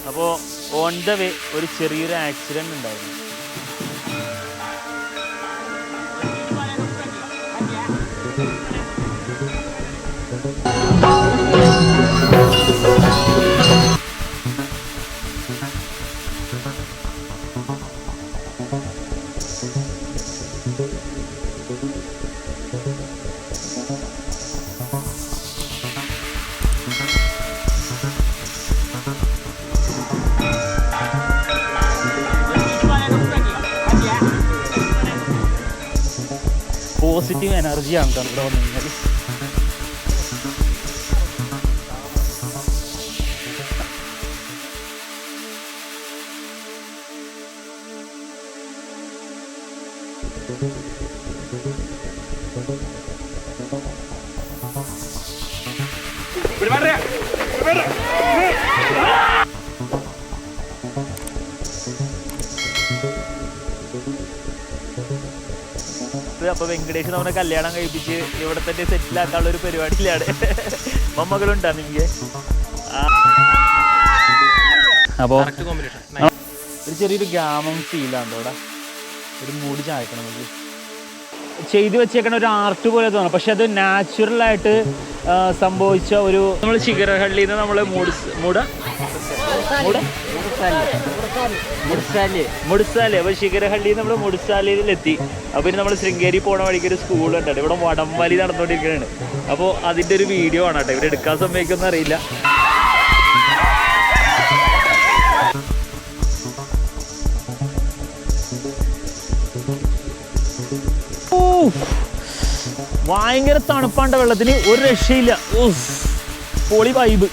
അപ്പോൾ on the way ഒരു ചെറിയൊരു ആക്സിഡൻറ്റ് ഉണ്ടായിരുന്നു. പോസിറ്റീവ് എനർജിയാണ് ഇവിടെ വന്നു കഴിഞ്ഞാൽ. അപ്പോൾ വെങ്കടേഷ് നമ്മുടെ കല്യാണം കഴിപ്പിച്ച് ഇവിടെ തന്നെ സെറ്റിലാക്കാനുള്ള ഒരു പരിപാടിയിലാണ്. മമ്മകളുണ്ടാ നിങ്ങൾക്ക്? അപ്പോൾ ഒരു ചെറിയൊരു ഗ്രാമം ഫീലാണ് അവിടെ. ഒരു മൂടി ചായക്കണം നമുക്ക് ചെയ്തു വെച്ചേക്കണ ഒരു ആർട്ട് പോലെ തോന്നും. പക്ഷെ അത് നാച്ചുറലായിട്ട് സംഭവിച്ച ഒരു നമ്മൾ ശിഖരഹള്ളിയിൽ നിന്ന് നമ്മൾ മുടിസാലി അപ്പോൾ ശിഖരഹള്ളിയിൽ നമ്മൾ മുടിസാലയിലെത്തി. അപ്പോൾ ഇനി നമ്മൾ ശൃംഗേരി പോണ വഴിക്ക് ഒരു സ്കൂളുണ്ട്, ഇവിടെ വടംവലി നടന്നുകൊണ്ടിരിക്കുകയാണ്. അപ്പോൾ അതിൻ്റെ ഒരു വീഡിയോ ആണ് കേട്ടോ. ഇവിടെ എടുക്കാൻ സമ്മതിക്കുമെന്ന് അറിയില്ല. ഭയങ്കര തണുപ്പാണ്ട വെള്ളത്തിന്, ഒരു രക്ഷയില്ല. പൊളി വൈബ്.